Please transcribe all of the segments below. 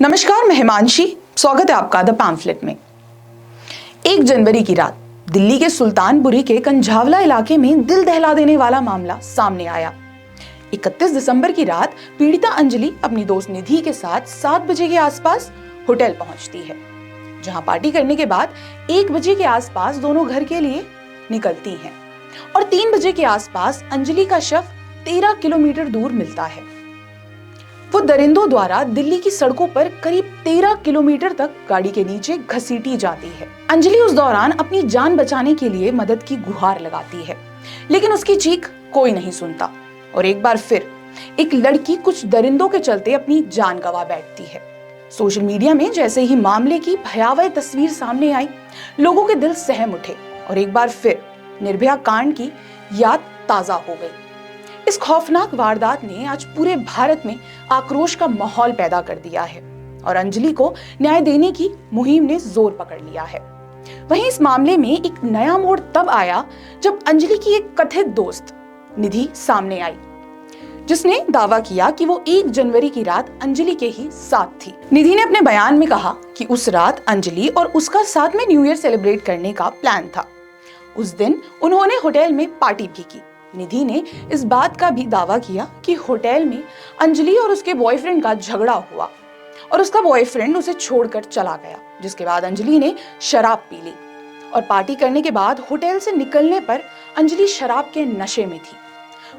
नमस्कार, मैं हिमांशी। स्वागत है आपका द पैम्फलेट में। 1 जनवरी की रात दिल्ली के सुल्तानपुरी के कंझावला इलाके में दिल दहला देने वाला मामला सामने आया। 31 दिसंबर की रात पीड़िता अंजलि अपनी दोस्त निधि के साथ 7 बजे के आसपास होटल पहुंचती है, जहां पार्टी करने के बाद 1 बजे के आसपास दोनों घर के लिए निकलती हैं और 3 बजे के आसपास अंजलि का शव 13 किलोमीटर दूर मिलता है। वो दरिंदों द्वारा दिल्ली की सड़कों पर करीब 13 किलोमीटर तक गाड़ी के नीचे घसीटी जाती है। अंजलि उस दौरान अपनी जान बचाने के लिए मदद की गुहार लगाती है, लेकिन उसकी चीख कोई नहीं सुनता और एक बार फिर एक लड़की कुछ दरिंदों के चलते अपनी जान गंवा बैठती है। सोशल मीडिया में जैसे ही मामले की भयावह तस्वीर सामने आई, लोगों के दिल सहम उठे और एक बार फिर निर्भया कांड की याद ताजा हो गई। इस खौफनाक वारदात ने आज पूरे भारत में आक्रोश का माहौल पैदा कर दिया है और अंजलि को न्याय देने की मुहिम ने जोर पकड़ लिया है। वहीं इस मामले में एक नया मोड़ तब आया जब अंजलि की एक कथित दोस्त निधि सामने आई, जिसने दावा किया कि वो 1 जनवरी की रात अंजलि के ही साथ थी। निधि ने अपने बयान में कहा कि उस रात अंजलि और उसका साथ में न्यू ईयर सेलिब्रेट करने का प्लान था। उस दिन उन्होंने होटल में पार्टी भी की। निधि ने इस बात का भी दावा किया कि होटल में अंजलि और उसके बॉयफ्रेंड का झगड़ा हुआ और उसका बॉयफ्रेंड उसे छोड़कर चला गया, जिसके बाद अंजलि ने शराब पी ली और पार्टी करने के बाद होटल से निकलने पर अंजलि शराब के नशे में थी।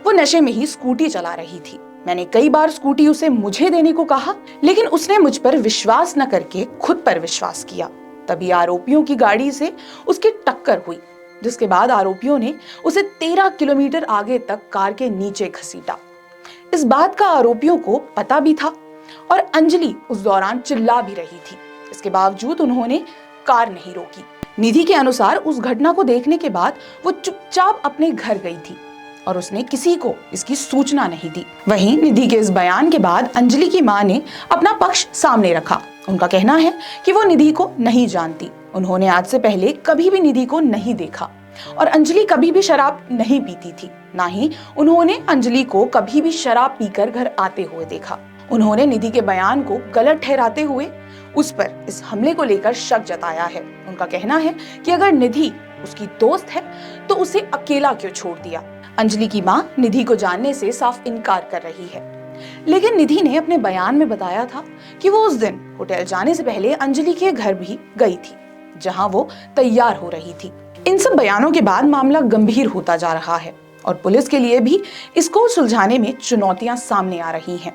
वो नशे में ही स्कूटी चला रही थी। मैंने कई बार स्कूटी उसे मुझे देने को कहा, लेकिन उसने मुझ पर विश्वास न करके खुद पर विश्वास किया। तभी आरोपियों की गाड़ी से उसकी टक्कर हुई, जिसके बाद आरोपियों ने उसे 13 किलोमीटर आगे तक कार के नीचे घसीटा। इस बात का आरोपियों को पता भी था और अंजलि उस दौरान चिल्ला भी रही थी। इसके बावजूद उन्होंने कार नहीं रोकी। निधि के अनुसार उस घटना को देखने के बाद वो चुपचाप अपने घर गई थी और उसने किसी को इसकी सूचना नहीं दी। वहीं निधि के इस बयान के बाद अंजलि की मां ने अपना पक्ष सामने रखा। उनका कहना है कि वो निधि को नहीं जानती। उन्होंने आज से पहले कभी भी निधि को नहीं देखा और अंजलि कभी भी शराब नहीं पीती थी। ना ही उन्होंने अंजलि को कभी भी शराब पीकर घर आते हुए देखा। उन्होंने निधि के बयान को गलत ठहराते हुए उस पर इस हमले को लेकर शक जताया है। उनका कहना है कि अगर निधि उसकी दोस्त है तो उसे अकेला क्यों छोड़ दिया। अंजलि की मां निधि को जानने से साफ इनकार कर रही है, लेकिन निधि ने अपने बयान में बताया था कि वो उस दिन होटल जाने से पहले अंजलि के घर भी गई थी, जहां वो तैयार हो रही थी। इन सब बयानों के बाद मामला गंभीर होता जा रहा है और पुलिस के लिए भी इसको सुलझाने में चुनौतियां सामने आ रही हैं।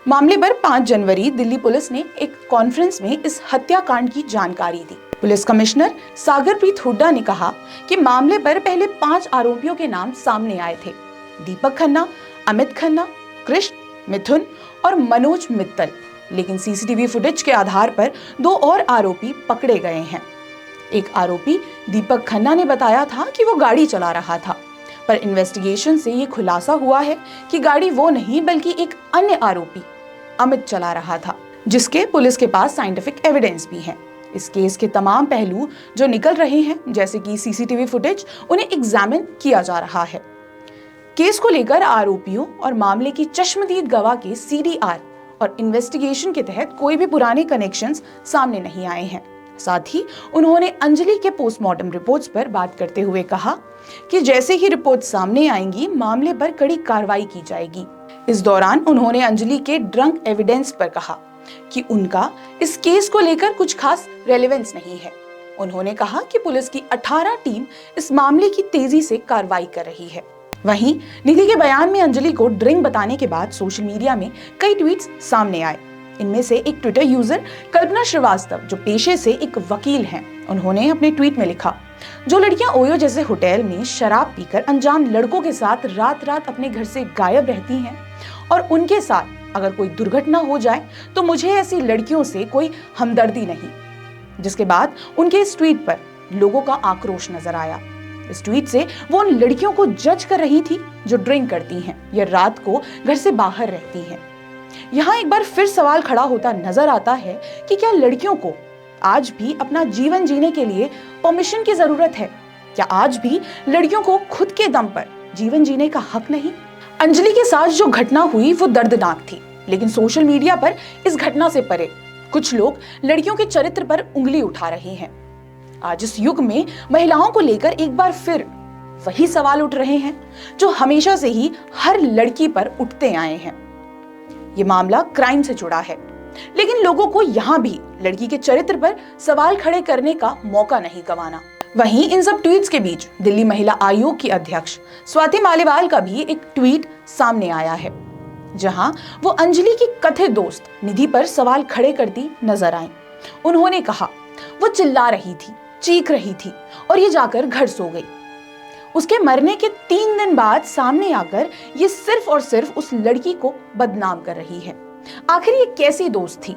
मामले पर 5 जनवरी दिल्ली पुलिस ने एक कॉन्फ्रेंस में इस हत्याकांड की जानकारी दी। पुलिस कमिश्नर सागरप्रीत हुड्डा ने कहा कि मामले पर पहले 5 आरोपियों के नाम सामने आए थे: दीपक खन्ना, अमित खन्ना, कृष्ण, मिथुन और मनोज मित्तल। लेकिन सीसीटीवी फुटेज के आधार पर 2 और आरोपी पकड़े गए हैं। एक आरोपी दीपक खन्ना ने बताया था कि वो गाड़ी चला रहा था, पर इन्वेस्टिगेशन से ये खुलासा हुआ है कि गाड़ी वो नहीं बल्कि एक अन्य आरोपी अमित चला रहा था, जिसके पुलिस के पास साइंटिफिक एविडेंस भी है। इस केस के तमाम पहलू जो निकल रहे हैं, जैसे कि सीसीटीवी फुटेज, उन्हें एग्जामिन किया जा रहा है। केस को लेकर आरोपियों और मामले की चश्मदीद गवाह के सीडीआर और इन्वेस्टिगेशन के तहत कोई भी पुराने कनेक्शंस सामने नहीं आए हैं। साथ ही उन्होंने अंजलि के पोस्टमार्टम रिपोर्ट्स पर बात करते हुए कहा कि जैसे ही रिपोर्ट सामने आएंगी, मामले पर कड़ी कार्रवाई की जाएगी। इस दौरान उन्होंने अंजलि के ड्रंक एविडेंस पर कहा कि उनका इस केस को लेकर कुछ खास रेलेवेंस नहीं है। उन्होंने कहा कि पुलिस की 18 टीम इस मामले की तेजी से कार्रवाई कर रही है। वहीं निधि के बयान में अंजलि को ड्रिंक बताने के बाद सोशल मीडिया में कई ट्वीट्स सामने आए। इनमें से एक ट्विटर यूजर कल्पना श्रीवास्तव, जो पेशे से एक वकील हैं, उन्होंने अपने ट्वीट में लिखा, जो लड़कियां ओयो जैसे होटल में शराब पीकर अनजान लड़कों के साथ रात रात अपने घर से गायब रहती हैं और उनके साथ अगर कोई दुर्घटना हो जाए तो मुझे ऐसी लड़कियों से कोई हमदर्दी नहीं। जिसके बाद उनके इस ट्वीट पर लोगों का आक्रोश नजर आया। इस ट्वीट से वो उन लड़कियों को जज कर रही थी जो ड्रिंक करती हैं या रात को घर से बाहर रहती हैं। यहाँ एक बार फिर सवाल खड़ा होता नजर आता है कि क्या लड़कियों को आज भी अपना जीवन जीने के लिए परमिशन की जरूरत है? क्या आज भी लड़कियों को खुद के दम पर जीवन जीने का हक नहीं? अंजलि के साथ जो घटना हुई वो दर्दनाक थी, लेकिन सोशल मीडिया पर इस घटना से परे कुछ लोग लड़कियों के चरित्र पर उंगली उठा रहे हैं। आज इस युग में महिलाओं को लेकर एक बार फिर वही सवाल उठ रहे हैं जो हमेशा से ही हर लड़की पर उठते आए हैं। ये मामला क्राइम से जुड़ा है, लेकिन लोगों को यहां भी लड़की के चरित्र पर सवाल खड़े करने का मौका नहीं गंवाना। वहीं इन सब ट्वीट्स के बीच दिल्ली महिला आयोग की अध्यक्ष स्वाति मालीवाल का भी एक ट्वीट सामने आया है, जहां वो अंजलि की कथित दोस्त निधि पर सवाल खड़े करती नजर आई। उन्होंने कहा वो चिल्ला रही थी, चीख रही थी और ये जाकर घर सो गई। उसके मरने के 3 दिन बाद सामने आकर ये सिर्फ और सिर्फ उस लड़की को बदनाम कर रही है। आखिर ये कैसी दोस्त थी?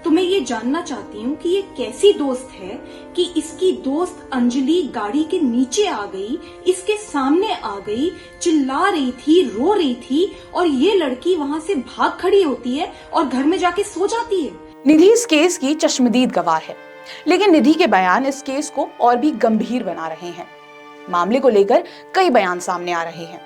तो मैं ये जानना चाहती हूँ कि ये कैसी दोस्त है कि इसकी दोस्त अंजलि गाड़ी के नीचे आ गई, इसके सामने आ गई, चिल्ला रही थी, रो रही थी और ये लड़की वहां से भाग खड़ी होती है और घर में जाके सो जाती है। निधि इस केस की चश्मदीद गवाह है, लेकिन निधि के बयान इस केस को और भी गंभीर बना रहे हैं। मामले को लेकर कई बयान सामने आ रहे हैं।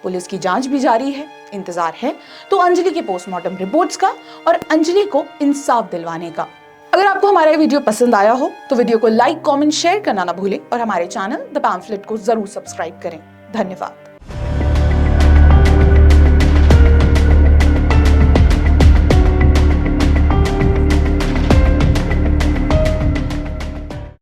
पुलिस की जांच भी जारी है। इंतजार है तो अंजलि के पोस्टमार्टम रिपोर्ट्स का और अंजलि को इंसाफ दिलवाने का। अगर आपको हमारा ये वीडियो पसंद आया हो तो वीडियो को लाइक, कमेंट, शेयर करना ना भूलें और हमारे चैनल द पैम्फलेट को जरूर सब्सक्राइब करें। धन्यवाद।